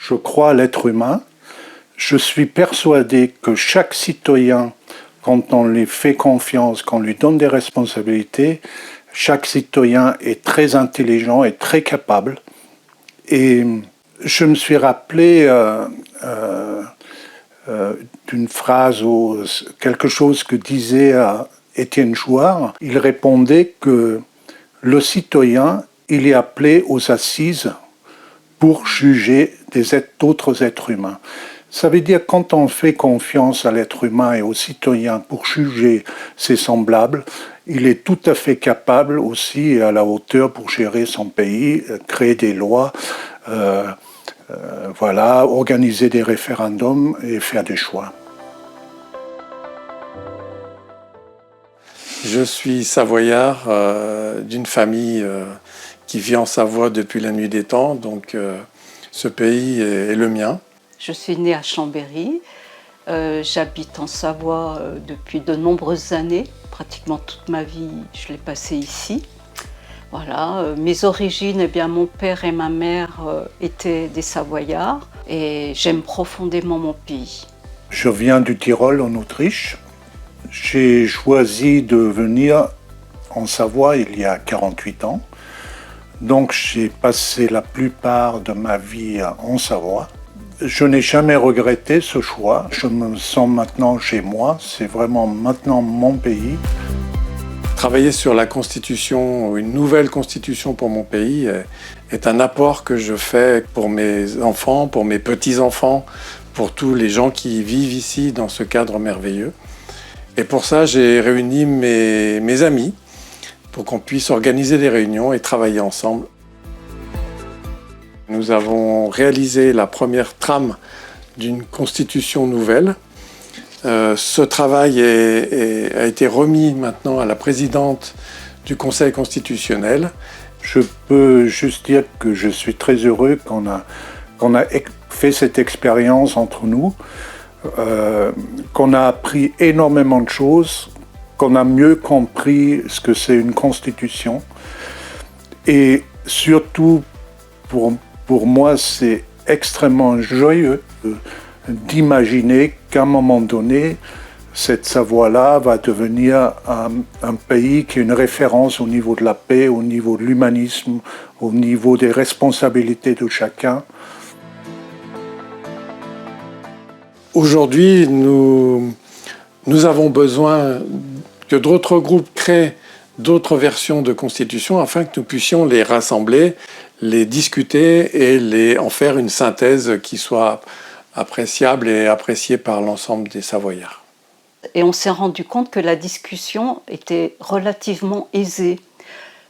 Je crois à l'être humain. Je suis persuadé que chaque citoyen, quand on lui fait confiance, qu'on lui donne des responsabilités, chaque citoyen est très intelligent et très capable. Et je me suis rappelé d'une phrase ou quelque chose que disait Étienne Chouard. Il répondait que le citoyen, il est appelé aux assises pour juger d'autres êtres humains. Ça veut dire quand on fait confiance à l'être humain et au citoyen pour juger ses semblables, il est tout à fait capable aussi et à la hauteur pour gérer son pays, créer des lois, organiser des référendums et faire des choix. Je suis savoyard d'une famille qui vit en Savoie depuis la nuit des temps, donc ce pays est le mien. Je suis née à Chambéry, j'habite en Savoie depuis de nombreuses années, pratiquement toute ma vie je l'ai passée ici. Voilà, mes origines, eh bien, mon père et ma mère étaient des Savoyards et j'aime profondément mon pays. Je viens du Tyrol en Autriche. J'ai choisi de venir en Savoie il y a 48 ans. Donc j'ai passé la plupart de ma vie en Savoie. Je n'ai jamais regretté ce choix. Je me sens maintenant chez moi. C'est vraiment maintenant mon pays. Travailler sur la constitution, une nouvelle constitution pour mon pays, est un apport que je fais pour mes enfants, pour mes petits-enfants, pour tous les gens qui vivent ici dans ce cadre merveilleux. Et pour ça, j'ai réuni mes amis pour qu'on puisse organiser des réunions et travailler ensemble. Nous avons réalisé la première trame d'une constitution nouvelle. Ce travail a été remis maintenant à la présidente du Conseil constitutionnel. Je peux juste dire que je suis très heureux qu'on a fait cette expérience entre nous, qu'on a appris énormément de choses, qu'on a mieux compris ce que c'est une constitution. Et surtout, pour moi, c'est extrêmement joyeux d'imaginer qu'à un moment donné, cette Savoie-là va devenir un pays qui est une référence au niveau de la paix, au niveau de l'humanisme, au niveau des responsabilités de chacun. Aujourd'hui, nous avons besoin que d'autres groupes créent d'autres versions de constitution afin que nous puissions les rassembler, les discuter et en faire une synthèse qui soit appréciable et appréciée par l'ensemble des Savoyards. Et on s'est rendu compte que la discussion était relativement aisée,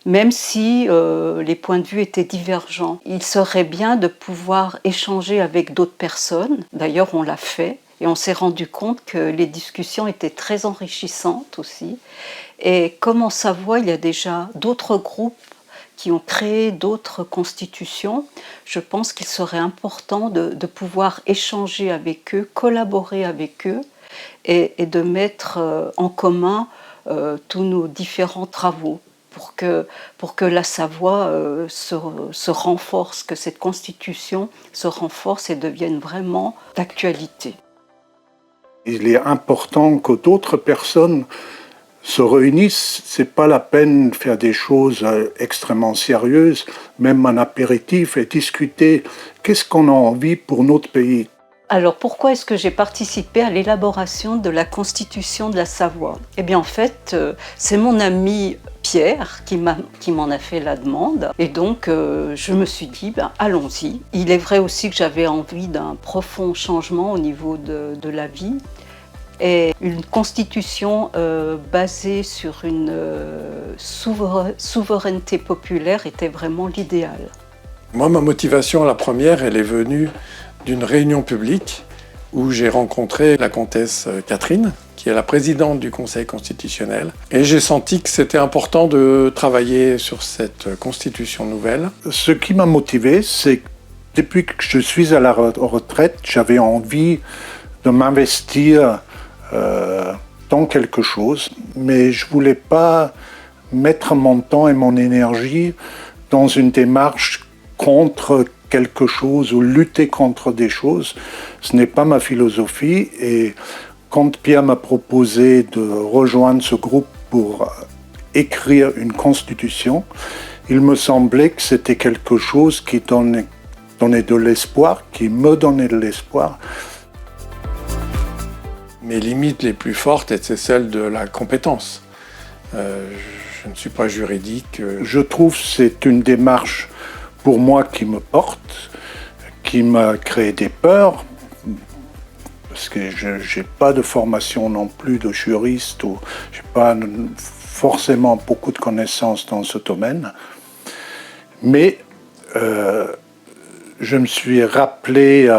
même si les points de vue étaient divergents. Il serait bien de pouvoir échanger avec d'autres personnes. D'ailleurs, on l'a fait. Et on s'est rendu compte que les discussions étaient très enrichissantes aussi. Et comme en Savoie, il y a déjà d'autres groupes qui ont créé d'autres constitutions, je pense qu'il serait important de pouvoir échanger avec eux, collaborer avec eux et de mettre en commun tous nos différents travaux pour que la Savoie se renforce, que cette constitution se renforce et devienne vraiment d'actualité. Il est important que d'autres personnes se réunissent. C'est pas la peine de faire des choses extrêmement sérieuses, même un apéritif et discuter qu'est-ce qu'on a envie pour notre pays. Alors pourquoi est-ce que j'ai participé à l'élaboration de la Constitution de la Savoie ? Eh bien en fait, c'est mon ami Pierre qui m'en a fait la demande. Et donc je me suis dit, allons-y. Il est vrai aussi que j'avais envie d'un profond changement au niveau de la vie. Et une constitution basée sur une souveraineté populaire était vraiment l'idéal. Moi, ma motivation, la première, elle est venue d'une réunion publique où j'ai rencontré la comtesse Catherine, qui est la présidente du Conseil constitutionnel. Et j'ai senti que c'était important de travailler sur cette constitution nouvelle. Ce qui m'a motivé, c'est que depuis que je suis à la retraite, j'avais envie de m'investir dans quelque chose, mais je ne voulais pas mettre mon temps et mon énergie dans une démarche contre quelque chose ou lutter contre des choses. Ce n'est pas ma philosophie. Et quand Pierre m'a proposé de rejoindre ce groupe pour écrire une constitution, il me semblait que c'était quelque chose qui donnait de l'espoir, qui me donnait de l'espoir. Mes limites les plus fortes étaient celles de la compétence. Je ne suis pas juridique. Je trouve que c'est une démarche pour moi qui me porte, qui m'a créé des peurs, parce que je n'ai pas de formation non plus de juriste, ou je n'ai pas forcément beaucoup de connaissances dans ce domaine. Mais je me suis rappelé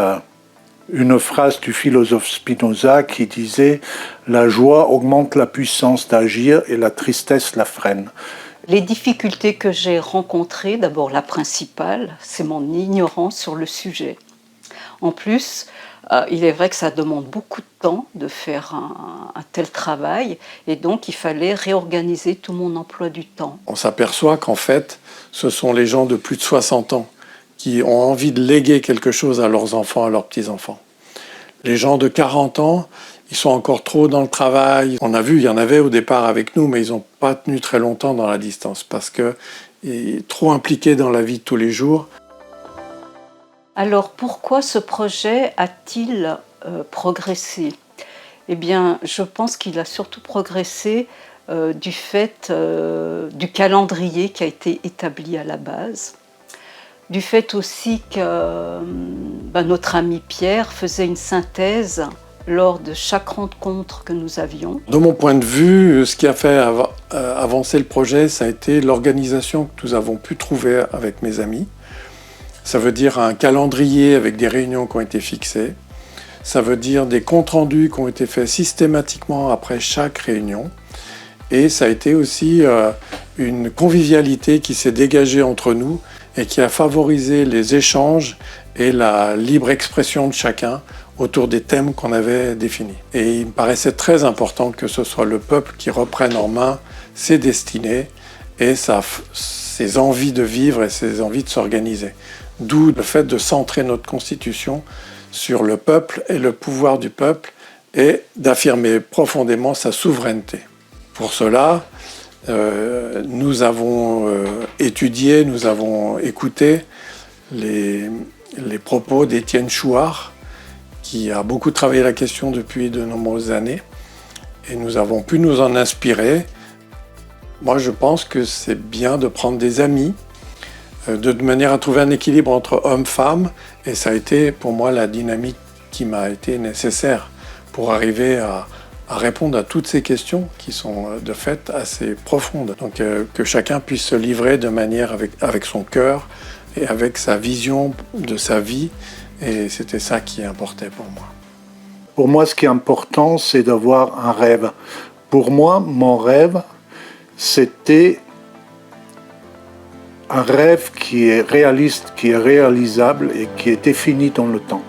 une phrase du philosophe Spinoza qui disait « La joie augmente la puissance d'agir et la tristesse la freine ». Les difficultés que j'ai rencontrées, d'abord la principale, c'est mon ignorance sur le sujet. En plus, il est vrai que ça demande beaucoup de temps de faire un tel travail, et donc il fallait réorganiser tout mon emploi du temps. On s'aperçoit qu'en fait, ce sont les gens de plus de 60 ans qui ont envie de léguer quelque chose à leurs enfants, à leurs petits-enfants. Les gens de 40 ans, ils sont encore trop dans le travail. On a vu, il y en avait au départ avec nous, mais ils n'ont pas tenu très longtemps dans la distance parce qu'ils sont trop impliqués dans la vie de tous les jours. Alors pourquoi ce projet a-t-il progressé ? Eh bien, je pense qu'il a surtout progressé du fait du calendrier qui a été établi à la base, du fait aussi que notre ami Pierre faisait une synthèse lors de chaque rencontre que nous avions. De mon point de vue, ce qui a fait avancer le projet, ça a été l'organisation que nous avons pu trouver avec mes amis. Ça veut dire un calendrier avec des réunions qui ont été fixées. Ça veut dire des comptes rendus qui ont été faits systématiquement après chaque réunion. Et ça a été aussi une convivialité qui s'est dégagée entre nous et qui a favorisé les échanges et la libre expression de chacun autour des thèmes qu'on avait définis. Et il me paraissait très important que ce soit le peuple qui reprenne en main ses destinées et ses envies de vivre et ses envies de s'organiser. D'où le fait de centrer notre constitution sur le peuple et le pouvoir du peuple et d'affirmer profondément sa souveraineté. Pour cela, nous avons étudié, nous avons écouté les propos d'Étienne Chouard, qui a beaucoup travaillé la question depuis de nombreuses années, et nous avons pu nous en inspirer. Moi, je pense que c'est bien de prendre des amis, de manière à trouver un équilibre entre hommes-femmes, et ça a été pour moi la dynamique qui m'a été nécessaire pour arriver à répondre à toutes ces questions qui sont de fait assez profondes. Donc que chacun puisse se livrer de manière avec son cœur et avec sa vision de sa vie, et c'était ça qui importait pour moi. Pour moi, ce qui est important, c'est d'avoir un rêve. Pour moi, mon rêve, c'était un rêve qui est réaliste, qui est réalisable et qui est défini dans le temps.